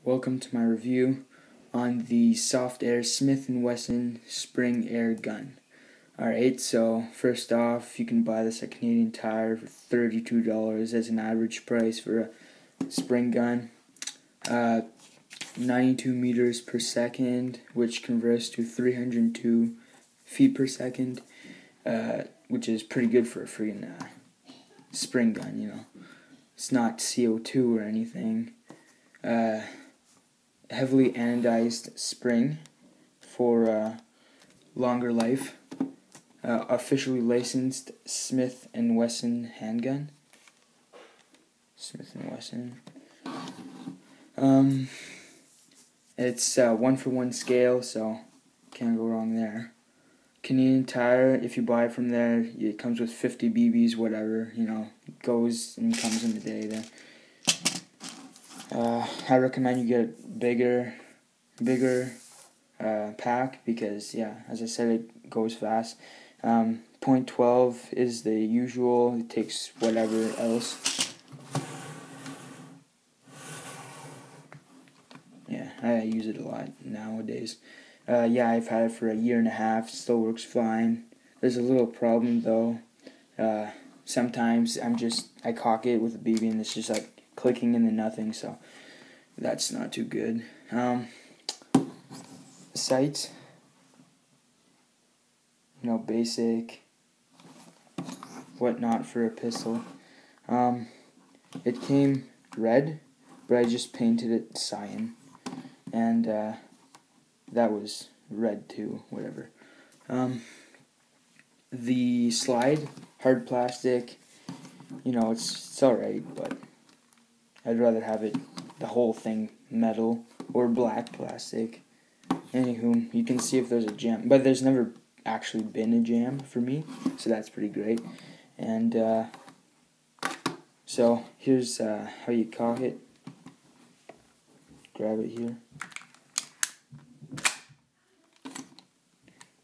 Welcome to my review on the Soft Air Smith & Wesson Spring Air Gun. Alright, so first off, you can buy this at Canadian Tire for $32 as an average price for a spring gun. 92 meters per second, which converts to 302 feet per second, which is pretty good for a freaking spring gun, you know. It's not CO2 or anything. Heavily anodized spring for longer life. Officially licensed Smith & Wesson handgun. Smith & Wesson. It's 1-for-1 scale, so can't go wrong there. Canadian Tire, if you buy it from there, it comes with 50 BBs, whatever, you know, goes and comes in a day then. I recommend you get bigger pack because, yeah, as I said, it goes fast. .12 is the usual. It takes whatever else. Yeah, I use it a lot nowadays. Yeah, I've had it for a year and a half. Still works fine. There's a little problem though. Sometimes I cock it with a BB and it's just like clicking into nothing, so that's not too good. Sights, you know, basic whatnot for a pistol. It came red, but I just painted it cyan, and that was red too, whatever. The slide, hard plastic, you know, it's alright, but I'd rather have it, the whole thing, metal or black plastic. Anywho, you can see if there's a jam, but there's never actually been a jam for me, so that's pretty great. And so here's how you cock it. Grab it here.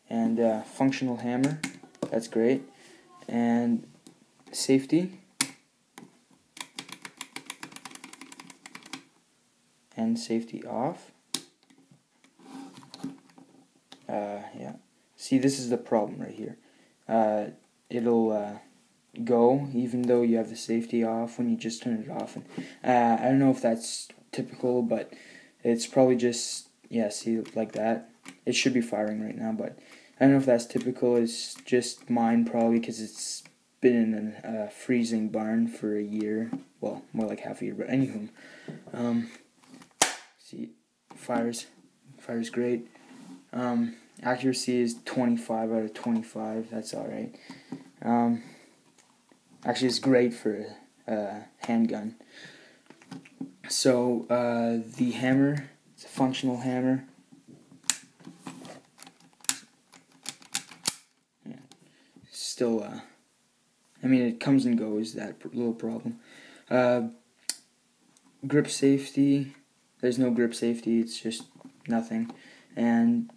And functional hammer, that's great. And safety. And safety off. Yeah. See, this is the problem right here. It'll go even though you have the safety off when you just turn it off. And I don't know if that's typical, but it's probably just, yeah, see, like that. It should be firing right now, but I don't know if that's typical. It's just mine probably because it's been in a freezing barn for a year. Well, more like half a year, but anywho. See, fires great. Accuracy is 25 out of 25. That's alright. Actually, it's great for a handgun. So, the hammer, it's a functional hammer. Yeah. Still, I mean, it comes and goes, that little problem. Grip safety, there's no grip safety, it's just nothing. And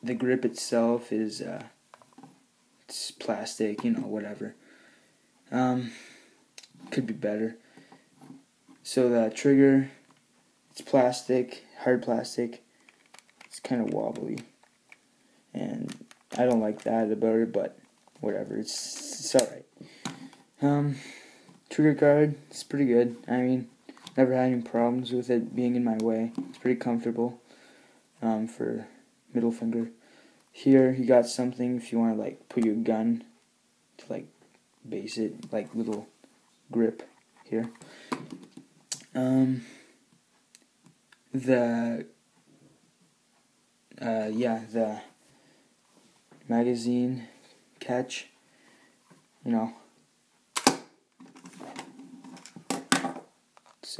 the grip itself is it's plastic, you know, whatever. Could be better. So the trigger, it's plastic, hard plastic. It's kind of wobbly, and I don't like that about it, but whatever. It's alright. Trigger guard, it's pretty good. I mean, never had any problems with it being in my way. It's pretty comfortable. For middle finger. Here you got something if you want to like put your gun to like base it, like little grip here. The magazine catch, you know, it's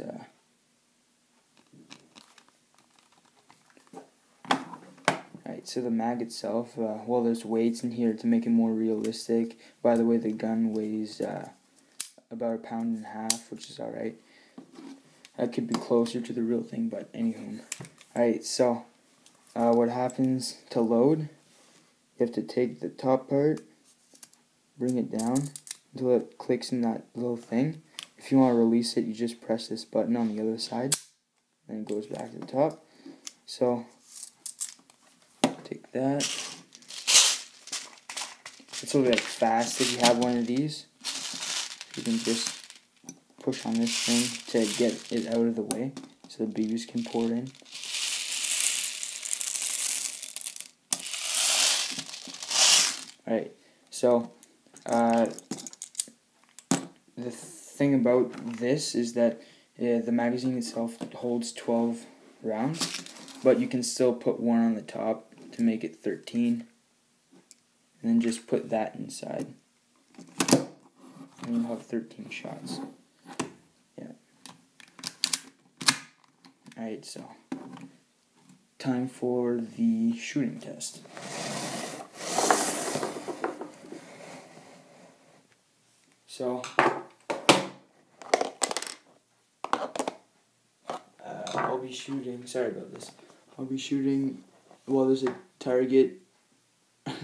so the mag itself, well, there's weights in here to make it more realistic. By the way, the gun weighs about 1.5 pounds, which is alright. That could be closer to the real thing, but anywho. Alright, so what happens to load, you have to take the top part, bring it down until it clicks in that little thing. If you want to release it, you just press this button on the other side. and it goes back to the top. So take that. It's a little bit fast if you have one of these. You can just push on this thing to get it out of the way so the babies can pour it in. Alright, so the thing about this is that the magazine itself holds 12 rounds, but you can still put one on the top to make it 13, and then just put that inside, and you'll have 13 shots. Yeah. Alright, so time for the shooting test. So I'll be shooting, sorry about this, I'll be shooting, well, there's a target,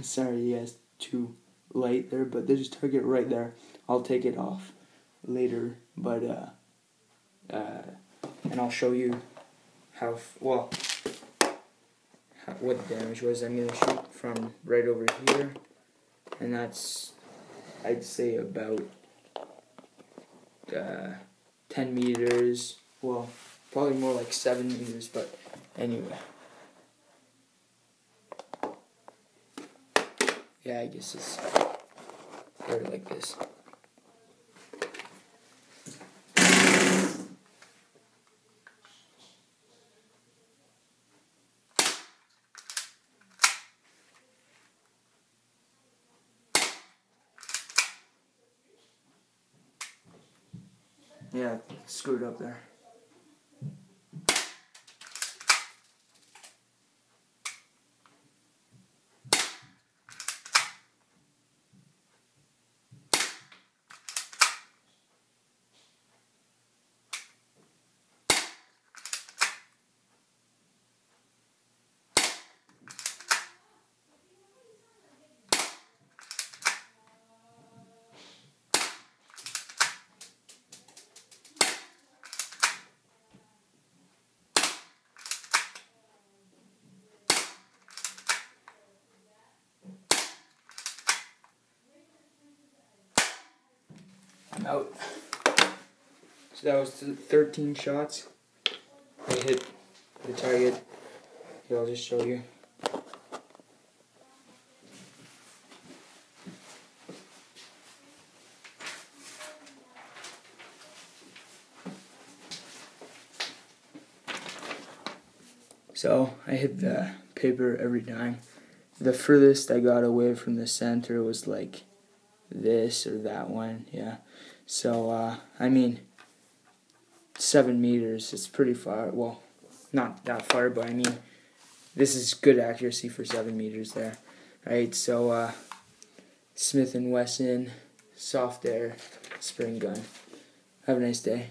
sorry, yes, too light there, but there's a target right there. I'll take it off later, but, and I'll show you what the damage was. I'm going to shoot from right over here, and that's, I'd say, about 10 meters, well, probably more like 7 meters, but anyway. Yeah, I guess it's better like this. Yeah, screwed up there. I'm out. So that was 13 shots. I hit the target. Here, I'll just show you. So I hit the paper every time. The furthest I got away from the center was like this or that one, yeah. So, I mean, 7 meters, it's pretty far. Well, not that far, but I mean, this is good accuracy for 7 meters there. Right, so, Smith & Wesson soft air spring gun. Have a nice day.